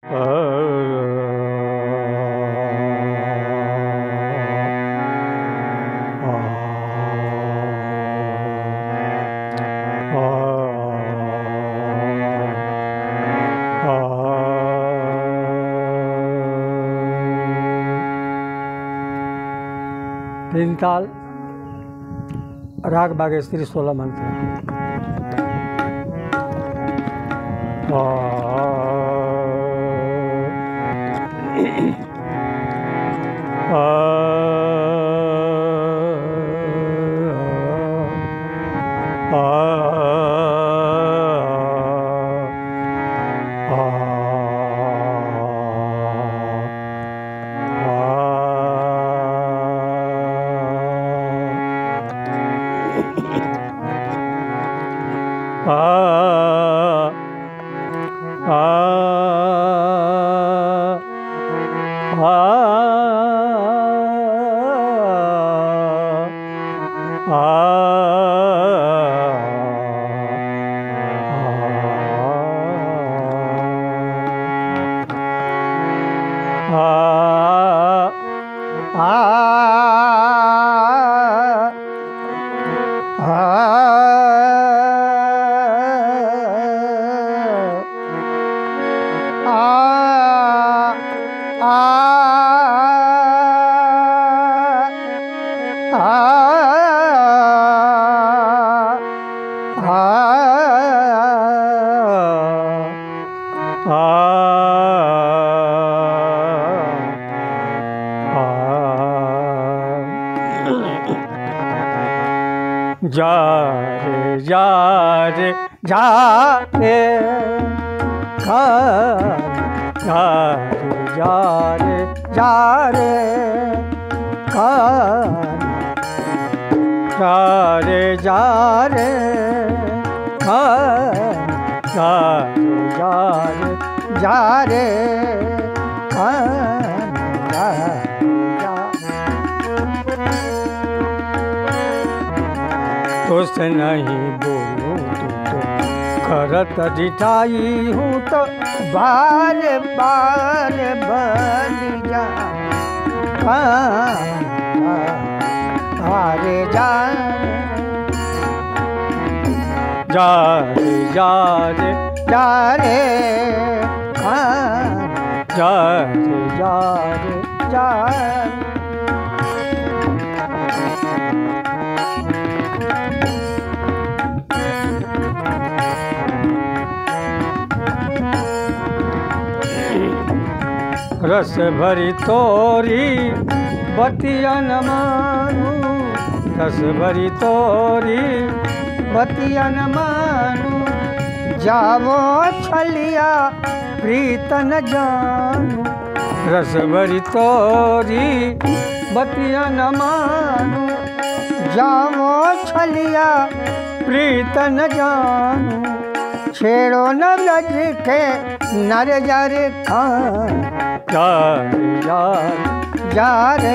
तीन ताल राग बागेश्वरी 16 मंत्र। जा रे जा रे जा रे जा रे जा रे जा रे जा रे जा रे तुझसे नहीं बोलूं तो करत रिठाई हूँ तो बार बार बन जा रे जा जा रे जा रे जा रे जा रे जा रे जा रस भरी तोरी बतिया न मानू, रस भरी तोरी बतिया न मानू, जावो छलिया प्रीत न जानू। रस भरी तोरी बतिया न मानू, जावो छलिया प्रीत न जानू। छेड़ो न लज के नर जर खान, जा रे जा रे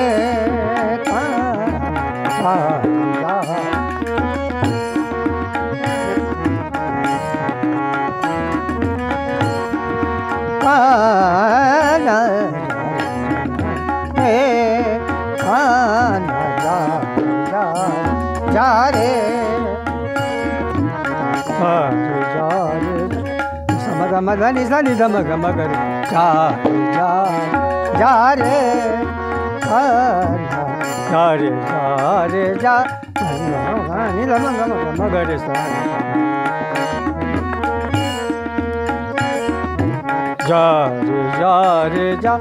मगनि सनि मग मगर जा रे जा रे जा नि मग मगर जा रे जा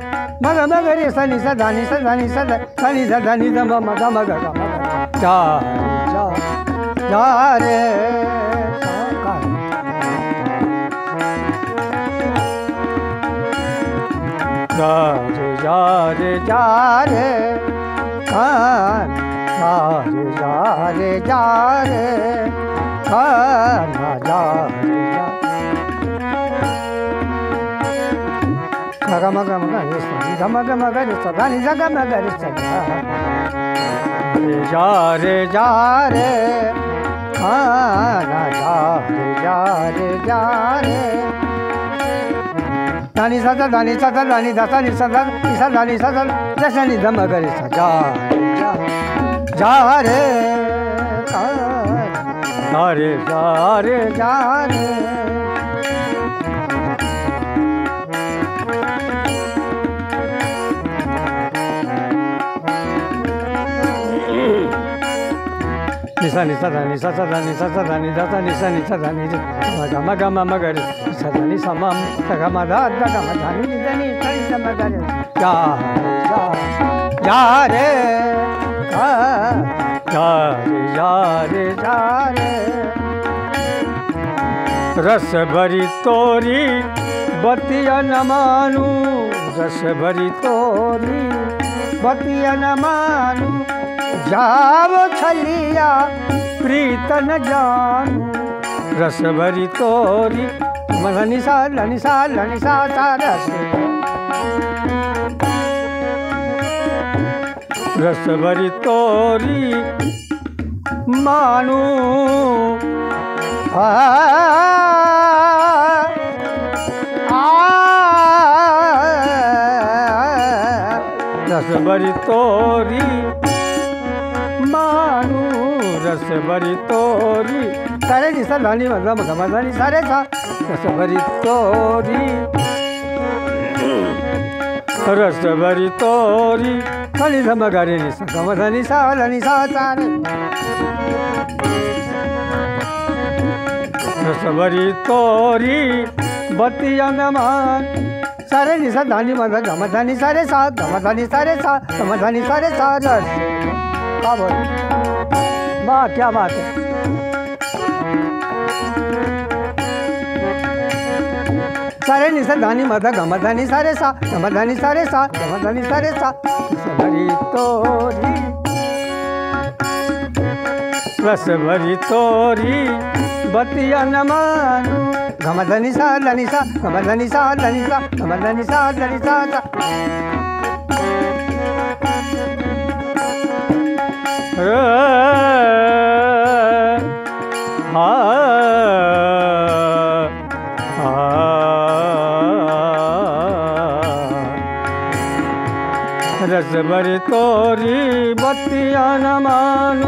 मग मगरे सनि सदानि सदानि सदा सनि सदानि मग मग जा रे जा रे जा रे जा रे जा रे मग मग मग मगर सदानि जग मगर जा रे जा रे जा रे जा रे दानी सा सा दानी सा सा दानी दा सा नि सा सा नि सा दानी सा सा दा सा नि ध म ग रे सा जा रे जा रे जा रे जा रे निसा निसा धा निसा सा धा निसा सा धा नि धा सा निसा निसा धा नि म ग म ग रे सा धा नि सा म ध ग म धा ध ग म धा नि नि ध नि सा नि सा म ग रे जा रे जा रे रस भरी तोरी बतिया न मानू रस भरी तोरी बतिया न मानू जाव छलिया प्रीत न जानू रस भरी तोरी लनि सा लनि सा लनि सा सा रस भरी तोरी मानू रस भरी तोरी मानू रस भरी तोरी सारे निसा लानी मजा मगा मजा नि सारे सा रस भरी तोरी रस भरी तोरी खाली धम गारी नि सा गम धनि सा लनि सा सारे रस भरी तोरी बतिया न मान सारे निसा धानी मजा गम धनि सारे सा गम धनि सारे सा गम धनि सारे सा रस वाह क्या बात है सारे निसा धानी मधा गम धनि सारे सा गम धनि सारे सा गम धनि सारे सा भरी तोरी रस भरी तोरी बतिया न मानू गम धनि सा लनि सा गम धनि सा लनि सा गम धनि सा लनि सा रस भरी तोरी बतिया न मानू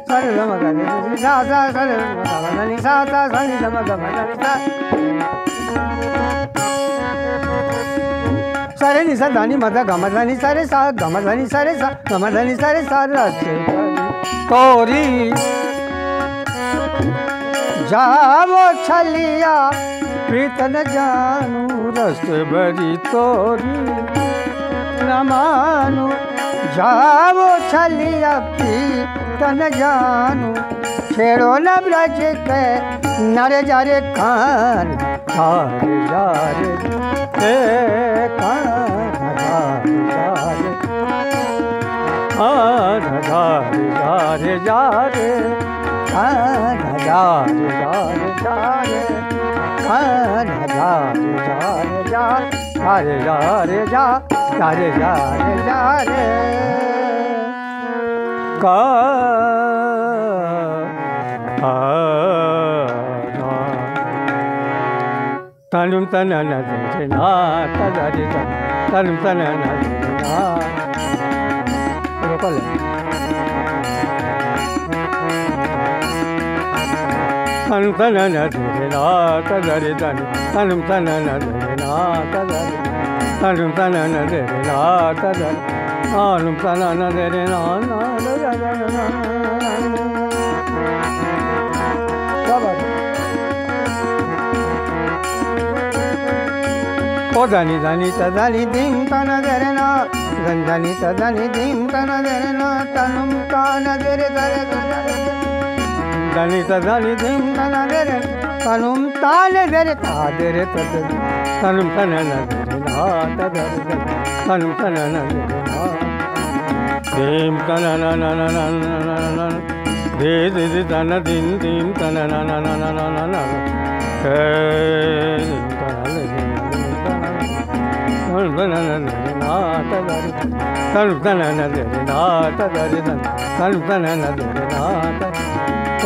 सरे गम गनि सा सा सरे गनि सा सा सनि गम गम गनि सा सारे निसा धानी मधा गम धनि सारे सा गम धनि सारे सा गम धनि सारे सा रस तोरी जावो छलिया प्रीत न जानू रस भरी तोरी न मानू जावो छलिया प्रीत न जानू छेड़ो न ब्रज के नरे जारे कान जारे कान जारे जारे जारे जारे जारे tanum tanana na tadari tanum tanana na rokol tanum tanana na tadari tanum tanana na tadari tanum tanana na tadari tanum tanana na o dani dani ta dani dim tana derena dani ta dani dim tana derena tanum tana dere dare dani ta dani dim tana dere tanum tana dere ta dere ta tanum tana derena ta dere tanum tana derena dim tana na na na na na na de de tana dim dim tana na na na na na na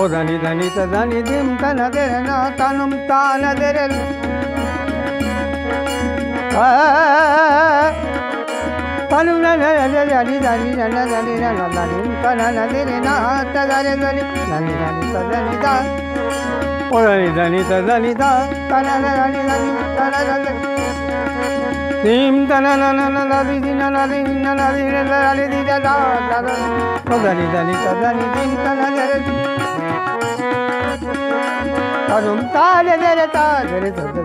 o dani dani ta dani dim tana derena tanum tana derena तनु न रे जानी जानी न जानी न जानी तन न दे ना त जानी जानी जानी जानी त जानी दा ओ जानी जानी त जानी दा तन न जानी जानी तन न dim tana na na na na di na na di na na di na na di da da da o da ni da ni ta da ni dim tana da re tanum ta le re ta re ta da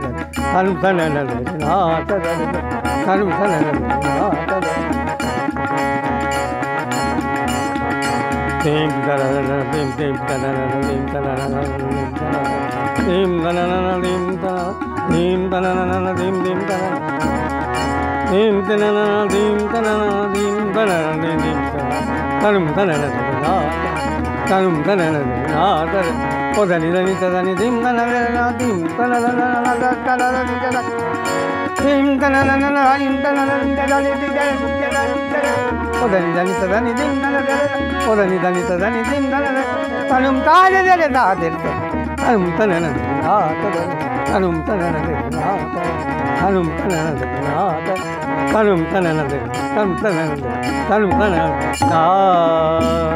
tanum tana na na ta da tanum tana na na ta da dim tana na dim tana na dim tana na dim tana na dim tana dim tana na dim dim tana dim tanana dim tanana dim tanana dim tanum tanana tanum tanana o dani dani tadani dim tanana dim tanana tanana dim tanana dim tanana o dani dani tadani dim tanana o dani dani tadani dim tanana tanum tane dele da del tanum tanana tanum tanana tanum tanana tanum tanana tanum tanana tanum tanana